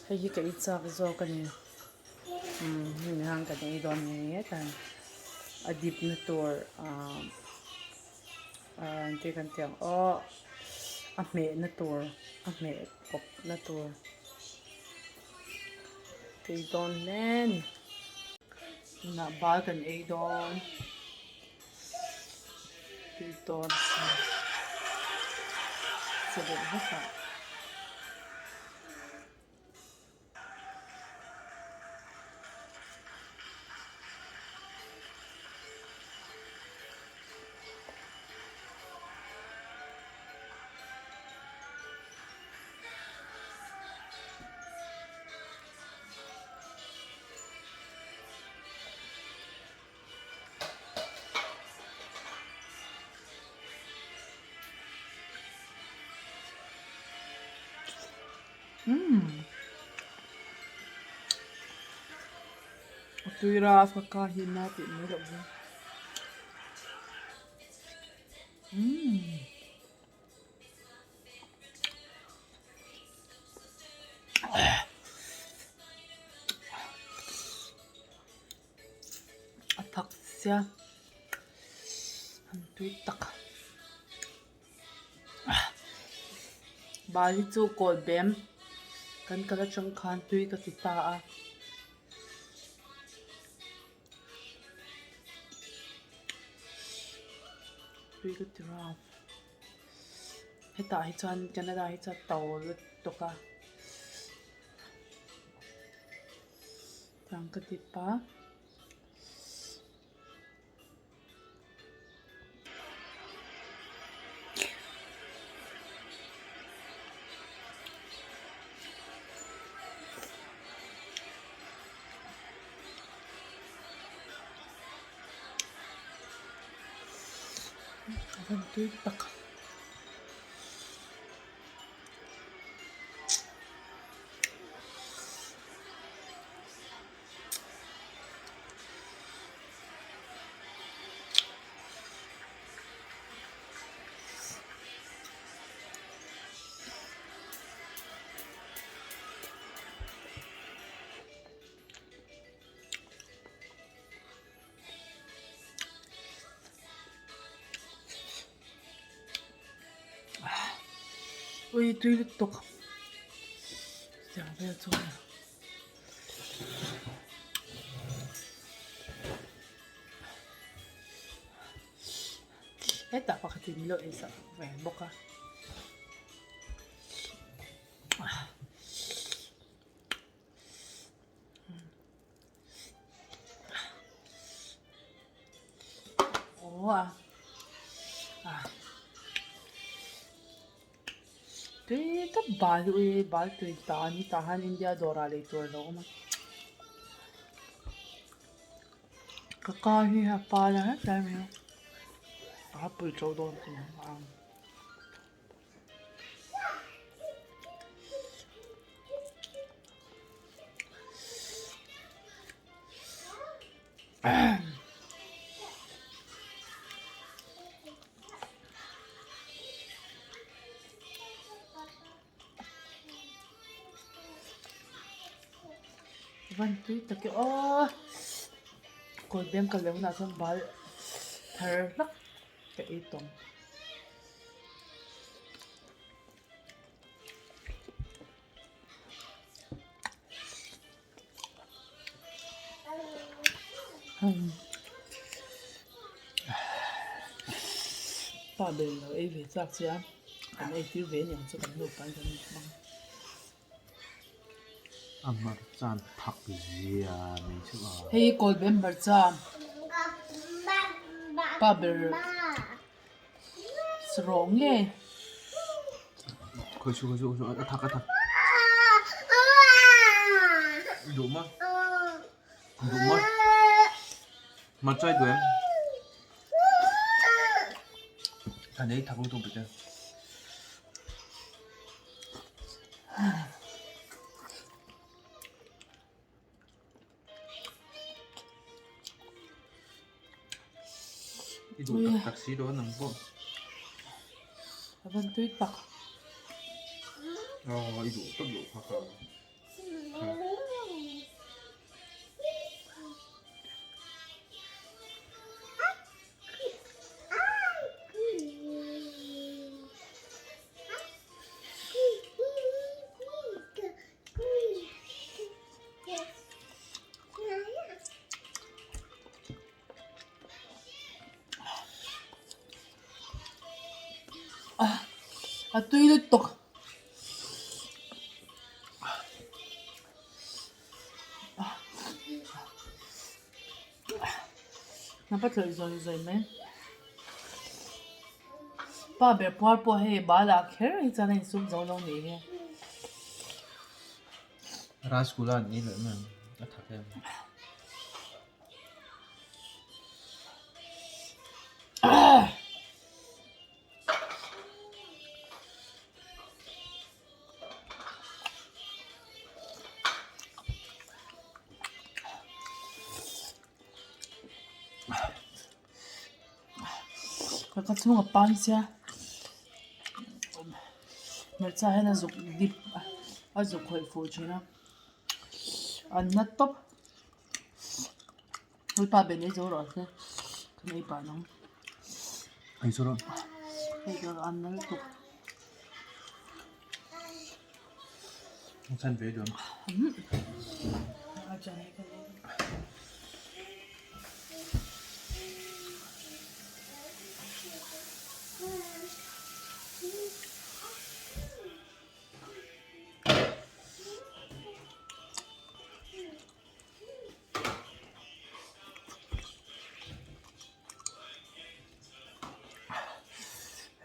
Hay cái ít sao cái zo cái này hình hàng cái này đòn này tan adip na tour cái kan tiang mẹ na tour mẹ cop na tour cái đòn lên na ba kan ai đòn cái đòn sẽ được hết cả tôi ra phải cả hin na bị mới được 박스야 tuy tắc bà đi chu cột bém kan kala trong khan tuy ka ti ta tuy ka ti ra heta hi chan Canada hi cha tàu to ka tang ka ti pa tuy tắc ui tuy lúc tục giờ bây giờ thôi hết tạ vào cái lợi sợ vẻ bốc à tuy tất bà ui bà tuy ta ni tahan India dora lấy tour đâu mà kakao hi ha pa la hết đây mày apple châu đôn thì ăn văn tuy ta kiểu còn đem cả leo na xong bà thở lắc cái ý tông ba bên là ấy về chắc chứ anh ấy tiêu về nhận cho bạn nộp bán cho mình Amar chan thak zia mai chu a hey call member cha paber strong nge khoi chu thak đủ mà mà trai đuổi anh ấy thak luôn tung bị thế Idu taxi đó nằm bộ. Aban tuy tắc. Idu tốc độ hoặc là Atoy lutok. Dapat loy-zoy men. Ba ber por po he ba la kher hi chana in sum zo lo ni he. Rasgulla ni le man a thak em Ka chung a pan sia. Mer cha he na zuk dip a zuk khoi fu china. An na top. Hui pa be ni zo ro se. Nei pa nang. ai so ro Hei zo an na lutok. chan ve don A cha he ka le.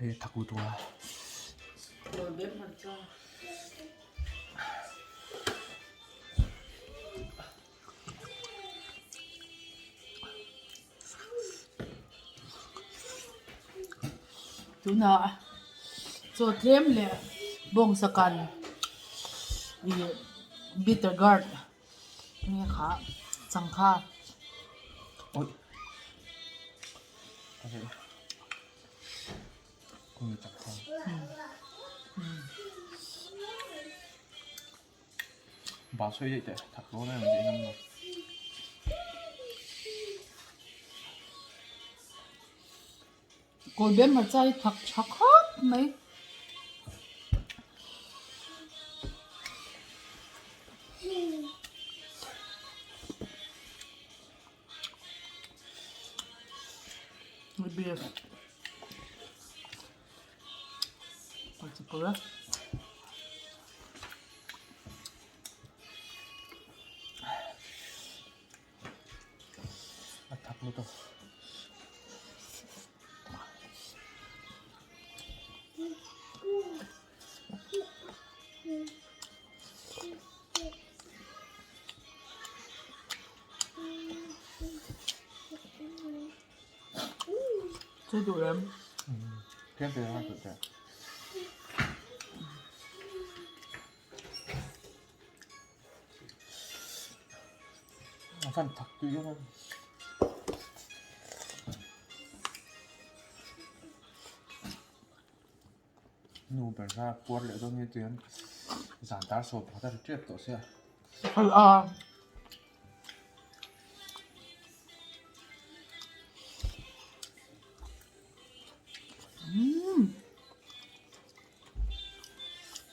he thaku to Rồi bếp mặt cho. Chú nọ cho thêm lệ bông sakan y bitter gourd nghe khá chẳng khá ôi okay con người chặt không bảo xoay vậy để thật lố này làm gì năm rồi Cồi bếp mặt chay thật chắc hết mấy người bia còn chỉ có thật lố đâu chơi đủ lắm thêm về hai tuổi trẻ phần thật tùy luôn nụ bẩn ra cuốn lại giống như tiếng giản tá sổ nó ta được chết tổ xe à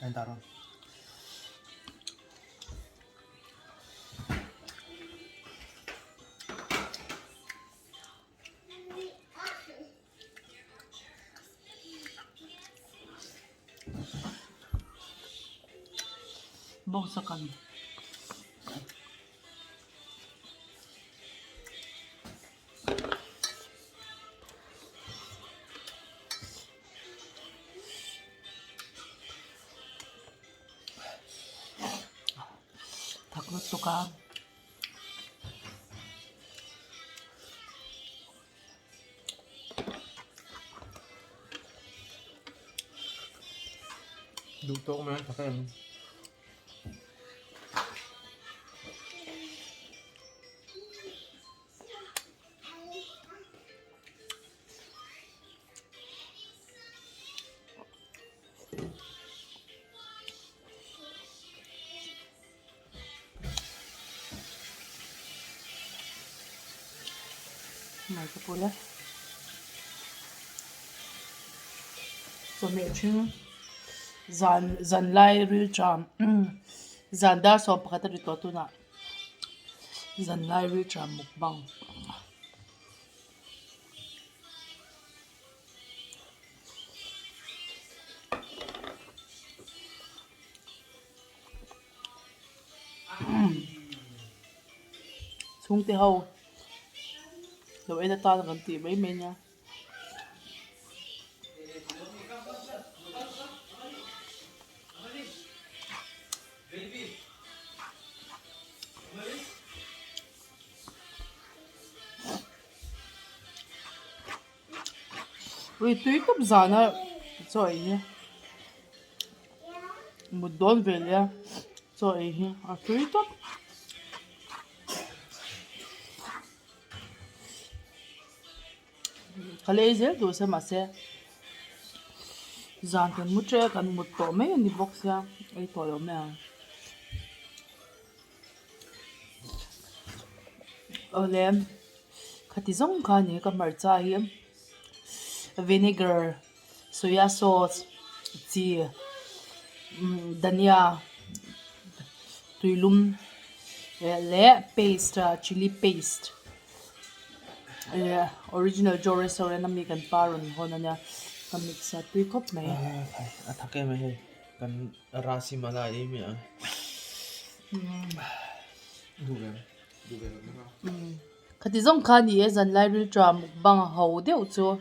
anh ta đâu bông sakan thật rất tốt cả đủ tốt mà thật em này cái pula so mẹ chứ zan lai ril cham zan dar so pakata ri to tu na zan lai ril cham mukbang thung te ho lo ena ta kan ti mai me nya ui tui top zana choi hi mudon velia choi hi a tui top kale zel du se ma se zan kan mu tre kan mu to me ni box ya ai to yo me olem khati zong kha ni ka mar cha hi vinegar soya sauce chi dania tuilum le paste chili paste original Joe restaurant ami kan parun hon ania kan mix sa tui kop mai à thắc em hay cần rasi malai ấy mẹ đủ em đúng không khati zong kha ni e zan lai ril tram bang ho deuh chu